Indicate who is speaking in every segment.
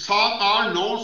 Speaker 1: 7-8-9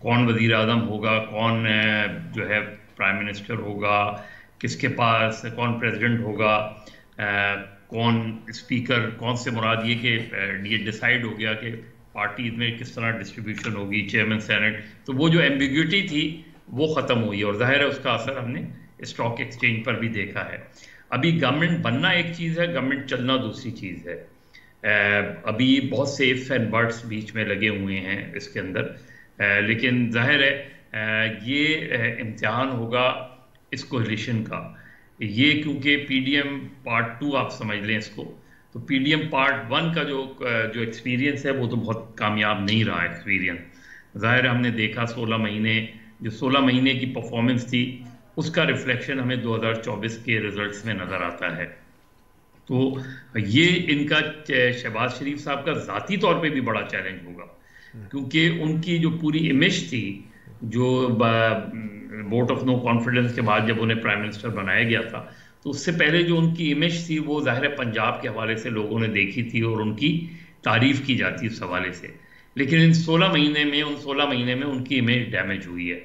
Speaker 2: کون وزیر اعظم ہوگا، کون جو ہے پرائم منسٹر ہوگا، کس کے پاس کون پریزیڈنٹ ہوگا، کون اسپیکر، کون سے مراد یہ کہ یہ ڈیسائیڈ ہو گیا کہ پارٹیز میں کس طرح ڈسٹریبیوشن ہوگی، چیئرمین سینٹ. تو وہ جو ایمبیگوٹی تھی وہ ختم ہوئی، اور ظاہر ہے اس کا اثر ہم نے اسٹاک ایکسچینج پر بھی دیکھا ہے. ابھی گورنمنٹ بننا ایک چیز ہے، گورنمنٹ چلنا دوسری چیز ہے. ابھی بہت سے ifs اینڈ بٹس بیچ میں لگے ہوئے ہیں اس کے اندر، لیکن ظاہر ہے یہ امتحان ہوگا اس کولیشن کا. یہ کیونکہ پی ڈی ایم پارٹ 2 آپ سمجھ لیں اس کو، تو پی ڈی ایم پارٹ 1 کا جو ایکسپیرینس ہے وہ تو بہت کامیاب نہیں رہا ایکسپیرینس. ظاہر ہے ہم نے دیکھا 16 مہینے کی پرفارمنس تھی، اس کا ریفلیکشن ہمیں 2024 کے ریزلٹس میں نظر آتا ہے. تو یہ ان کا شہباز شریف صاحب کا ذاتی طور پہ بھی بڑا چیلنج ہوگا، کیونکہ ان کی جو پوری امیج تھی، جو ووٹ آف نو کانفیڈنس کے بعد جب انہیں پرائم منسٹر بنایا گیا تھا، تو اس سے پہلے جو ان کی امیج تھی وہ ظاہر پنجاب کے حوالے سے لوگوں نے دیکھی تھی اور ان کی تعریف کی جاتی اس حوالے سے. لیکن ان 16 مہینے میں ان کی امیج ڈیمیج ہوئی ہے.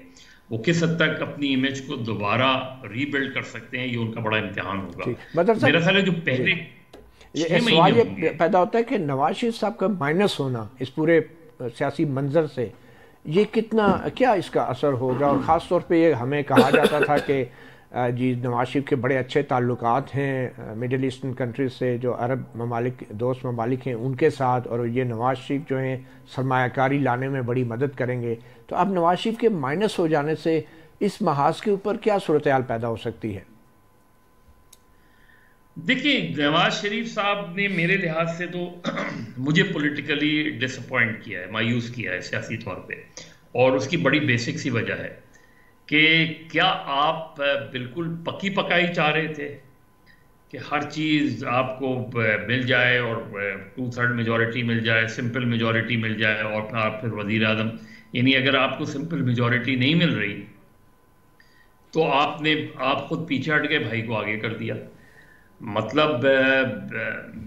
Speaker 2: وہ کس حد تک اپنی امیج کو دوبارہ ری بلڈ کر سکتے ہیں، یہ ان کا بڑا امتحان ہوگا. میرا خیال ہے جو پہلے
Speaker 3: سوال یہ پیدا ہوتا ہے کہ نواز شریف صاحب کا مائنس ہونا اس پورے سیاسی منظر سے یہ کیا اس کا اثر ہوگا، اور خاص طور پہ یہ ہمیں کہا جاتا تھا کہ جی نواز شریف کے بڑے اچھے تعلقات ہیں مڈل ایسٹرن کنٹریز سے، جو عرب ممالک دوست ممالک ہیں ان کے ساتھ، اور یہ نواز شریف جو ہیں سرمایہ کاری لانے میں بڑی مدد کریں گے. تو اب نواز شریف کے مائنس ہو جانے سے اس محاذ کے اوپر کیا صورتحال پیدا ہو سکتی ہے؟
Speaker 2: دیکھیے نواز شریف صاحب نے میرے لحاظ سے تو مجھے پولیٹیکلی ڈس اپوائنٹ کیا ہے، مایوس کیا ہے سیاسی طور پہ. اور اس کی بڑی بیسک سی وجہ ہے کہ کیا آپ بالکل پکی پکائی چاہ رہے تھے کہ ہر چیز آپ کو مل جائے اور 2/3 میجورٹی مل جائے، سمپل میجورٹی مل جائے، اور آپ پھر وزیر اعظم، یعنی اگر آپ کو سمپل میجورٹی نہیں مل رہی تو آپ خود پیچھے ہٹ گئے، بھائی کو آگے کر دیا. مطلب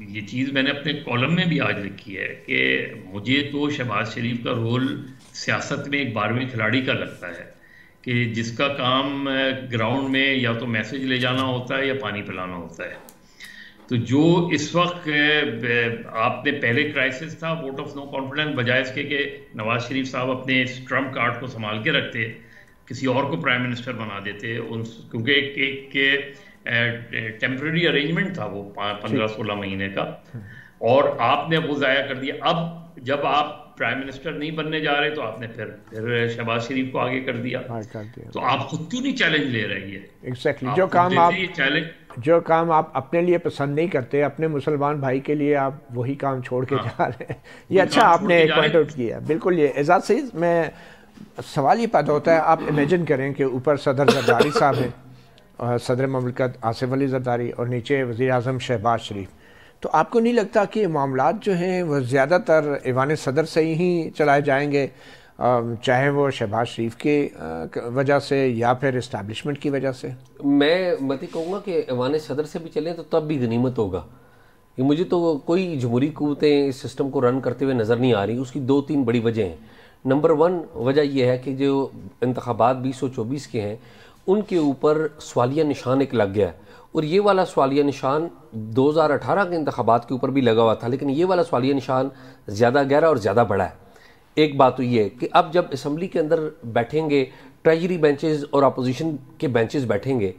Speaker 2: یہ چیز میں نے اپنے کالم میں بھی آج لکھی ہے کہ مجھے تو شہباز شریف کا رول سیاست میں ایک 12ویں کھلاڑی کا لگتا ہے، کہ جس کا کام گراؤنڈ میں یا تو میسج لے جانا ہوتا ہے یا پانی پلانا ہوتا ہے. تو جو اس وقت آپ نے پہلے کرائسس تھا ووٹ آف نو کانفیڈنس، بجائے اس کے کہ نواز شریف صاحب اپنے ٹرمپ کارڈ کو سنبھال کے رکھتے، کسی اور کو پرائم منسٹر بنا دیتے، کیونکہ ایک ٹیمپرری ارینجمنٹ تھا وہ 15-16 مہینے کا، اور آپ نے وہ ضائع کر دیا. اب جب آپ پرائم منسٹر نہیں بننے جا رہے تو آپ نے پھر شہباز شریف کو آگے کر دیا. تو آپ خود کیوں نہیں چیلنج لے رہے ہیں؟
Speaker 3: ایگزیکٹلی جو کام آپ اپنے لیے پسند نہیں کرتے، اپنے مسلمان بھائی کے لیے آپ وہی کام چھوڑ کے جا رہے ہیں. یہ اچھا آپ نے ایک پوائنٹ آؤٹ کیا. بالکل یہ اعزاز سے میں سوال یہ پیدا ہوتا ہے، آپ امیجن کریں کہ اوپر صدر زرداری صاحب ہیں، صدر مملکت آصف علی زرداری، اور نیچے وزیر اعظم شہباز شریف. تو آپ کو نہیں لگتا کہ معاملات جو ہیں وہ زیادہ تر ایوان صدر سے ہی چلائے جائیں گے، چاہے وہ شہباز شریف کی وجہ سے یا پھر اسٹیبلشمنٹ کی وجہ سے؟
Speaker 4: میں کہوں گا کہ ایوان صدر سے بھی چلیں تو تب بھی غنیمت ہوگا. یہ مجھے تو کوئی جمہوری قوتیں اس سسٹم کو رن کرتے ہوئے نظر نہیں آ رہی. اس کی 2-3 بڑی وجہ ہیں. نمبر 1 وجہ یہ ہے کہ جو انتخابات 2024 کے ہیں ان کے اوپر سوالیہ نشان ایک لگ گیا ہے، اور یہ والا سوالیہ نشان 2018 کے انتخابات کے اوپر بھی لگا ہوا تھا، لیکن یہ والا سوالیہ نشان زیادہ گہرا اور زیادہ بڑا ہے. ایک بات تو یہ ہے کہ اب جب اسمبلی کے اندر بیٹھیں گے ٹریجری بینچز اور اپوزیشن کے بینچز بیٹھیں گے،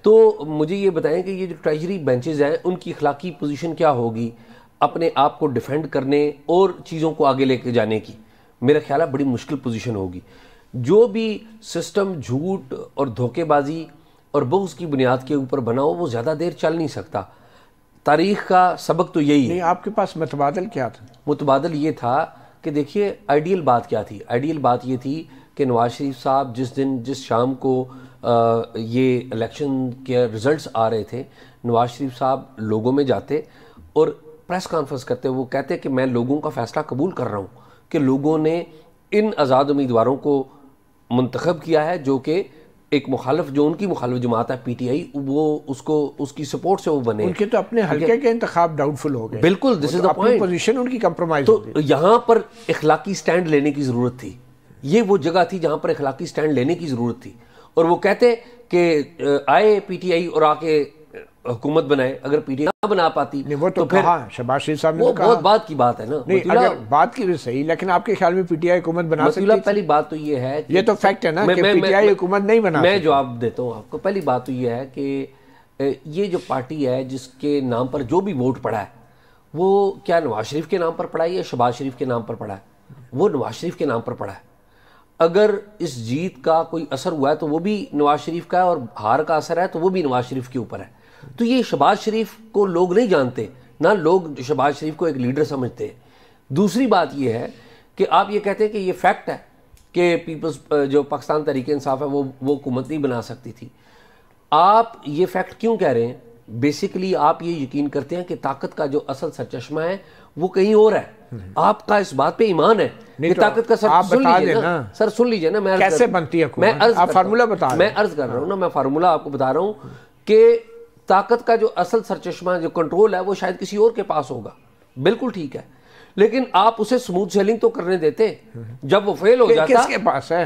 Speaker 4: تو مجھے یہ بتائیں کہ یہ جو ٹریجری بینچز ہیں ان کی اخلاقی پوزیشن کیا ہوگی اپنے آپ کو ڈیفینڈ کرنے اور چیزوں کو آگے لے کے جانے کی. میرا خیال ہے بڑی مشکل پوزیشن ہوگی. جو بھی سسٹم جھوٹ اور دھوکے بازی اور بغض کی بنیاد کے اوپر بنا ہو وہ زیادہ دیر چل نہیں سکتا. تاریخ کا سبق تو یہی ہے.
Speaker 3: آپ کے پاس متبادل کیا تھا؟
Speaker 4: متبادل یہ تھا کہ دیکھیے آئیڈیل بات کیا تھی. آئیڈیل بات یہ تھی کہ نواز شریف صاحب جس شام کو یہ الیکشن کے ریزلٹس آ رہے تھے، نواز شریف صاحب لوگوں میں جاتے اور پریس کانفرنس کرتے. وہ کہتے کہ میں لوگوں کا فیصلہ قبول کر رہا ہوں کہ لوگوں نے ان آزاد امیدواروں کو منتخب کیا ہے جو کہ ایک جو ان کی مخالف جماعت ہے پی ٹی آئی، وہ اس کی سپورٹ سے وہ بنے.
Speaker 3: ان کے تو اپنے حلقے کے انتخاب ڈاؤٹ فل ہو گئے.
Speaker 4: بالکل، دس از دی پوائنٹ.
Speaker 3: پوزیشن ان کی کمپرومائز
Speaker 4: تو یہاں پر اخلاقی سٹینڈ لینے کی ضرورت تھی. یہ وہ جگہ تھی جہاں پر اخلاقی سٹینڈ لینے کی ضرورت تھی، اور وہ کہتے کہ آئے پی ٹی آئی اور آ کے حکومت بنائے. اگر پی ٹی آئی نہ بنا پاتی
Speaker 3: وہ تو کہا شہباز شریف صاحب نے،
Speaker 4: وہ بہت بات کی بات ہے نا.
Speaker 3: نہیں اگر بات کی بھی صحیح، لیکن آپ کے خیال میں پی ٹی آئی حکومت بنا سکتی تھی؟
Speaker 4: پہلی بات تو یہ ہے،
Speaker 3: یہ تو فیکٹ ہے نا کہ پی ٹی آئی حکومت نہیں بنا.
Speaker 4: میں جواب دیتا ہوں آپ کو. پہلی بات تو یہ ہے کہ یہ جو پارٹی ہے جس کے نام پر جو بھی ووٹ پڑا ہے وہ کیا نواز شریف کے نام پر پڑا ہے یا شہباز شریف کے نام پر پڑا ہے؟ وہ نواز شریف کے نام پر پڑا ہے. اگر اس جیت کا کوئی اثر ہوا ہے تو وہ بھی نواز شریف کا ہے، اور ہار کا اثر ہے تو وہ بھی نواز شریف کے اوپر ہے. تو یہ شہباز شریف کو لوگ نہیں جانتے، نہ لوگ شہباز شریف کو ایک لیڈر سمجھتے ہیں. دوسری بات یہ ہے کہ آپ یہ کہتے ہیں کہ یہ فیکٹ ہے کہ پیپلز جو پاکستان تحریک انصاف ہے وہ حکومت نہیں بنا سکتی تھی. آپ یہ فیکٹ کیوں کہہ رہے ہیں؟ بیسیکلی آپ یہ یقین کرتے ہیں کہ طاقت کا جو اصل سرچشمہ ہے وہ کہیں اور ہے. آپ کا اس بات پہ ایمان ہے کہ طاقت کا سن لیجیے نا سر، سن لیجیے نا. میں
Speaker 3: کیسے بنتی ہے حکومت؟ آپ فارمولا بتا رہے ہیں.
Speaker 4: میں عرض کر رہا ہوں نا، میں فارمولا آپ کو بتا رہا ہوں کہ طاقت کا جو اصل سرچشمہ جو کنٹرول ہے وہ شاید کسی اور کے پاس ہوگا. بالکل ٹھیک ہے، لیکن آپ اسے سموتھ سیلنگ تو کرنے دیتے. جب وہ فیل ہو جاتا،
Speaker 3: کس کے پاس ہے؟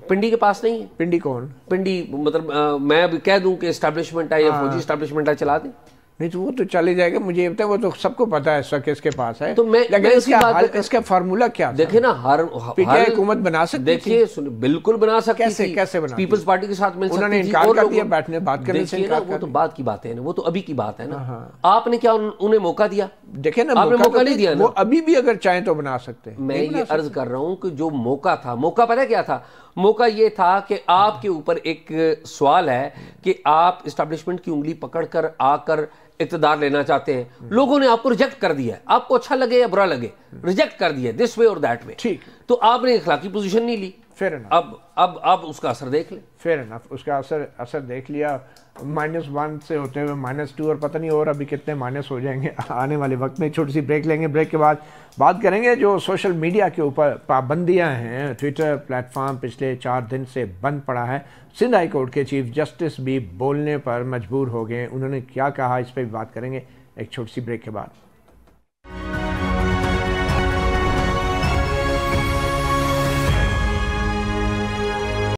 Speaker 4: پنڈی کے پاس نہیں ہے.
Speaker 3: پنڈی کون؟
Speaker 4: پنڈی مطلب میں ابھی کہہ دوں کہ اسٹیبلشمنٹ ہے یا فوجی اسٹیبلشمنٹ ہے، چلا دیں.
Speaker 3: نہیں تو وہ تو چلے جائے گا. مجھے یہ بتا ہے وہ تو سب کو پتا ہے اس وقت کس کے پاس ہے.
Speaker 4: تو
Speaker 3: لیکن اس کا فارمولا کیا؟
Speaker 4: دیکھیں نا، ہر
Speaker 3: پی ٹی آئی حکومت بنا سکتی تھی.
Speaker 4: دیکھیے بالکل بنا سکتی تھی.
Speaker 3: کیسے بنا؟
Speaker 4: پیپلز پارٹی کے ساتھ مل سکتی تھی.
Speaker 3: انہوں نے انکار کر دیا بیٹھنے بات کرنے سے.
Speaker 4: وہ تو بات کی بات ہے نا، وہ تو ابھی کی بات ہے نا. آپ نے کیا انہیں موقع دیا؟
Speaker 3: دیکھیں نا،
Speaker 4: آپ نے موقع نہیں دیا نا.
Speaker 3: وہ ابھی بھی اگر چاہیں تو بنا سکتے ہیں.
Speaker 4: میں یہ عرض کر رہا ہوں کہ جو موقع تھا، موقع پتہ کیا تھا؟ موقع یہ تھا کہ آپ کے اوپر ایک سوال ہے کہ آپ اسٹیبلشمنٹ کی انگلی پکڑ کر آ کر اقتدار لینا چاہتے ہیں. لوگوں نے آپ کو ریجیکٹ کر دیا ہے، آپ کو اچھا لگے یا برا لگے، ریجیکٹ کر دیا دس وے اور دیٹ وے.
Speaker 3: ٹھیک،
Speaker 4: تو آپ نے اخلاقی پوزیشن نہیں لی. اب اس کا اثر دیکھ لیں.
Speaker 3: فیئر انف، اس کا اثر دیکھ لیا. -1 سے ہوتے ہوئے -2 اور پتہ نہیں اور ابھی کتنے مائنس ہو جائیں گے آنے والے وقت میں. چھوٹی سی بریک لیں گے. بریک کے بعد بات کریں گے جو سوشل میڈیا کے اوپر پابندیاں ہیں. ٹویٹر پلیٹ فارم پچھلے 4 دن سے بند پڑا ہے. سندھ ہائی کورٹ کے چیف جسٹس بھی بولنے پر مجبور ہو گئے. انہوں نے کیا کہا، اس پہ بھی بات کریں گے ایک چھوٹی سی بریک کے بعد.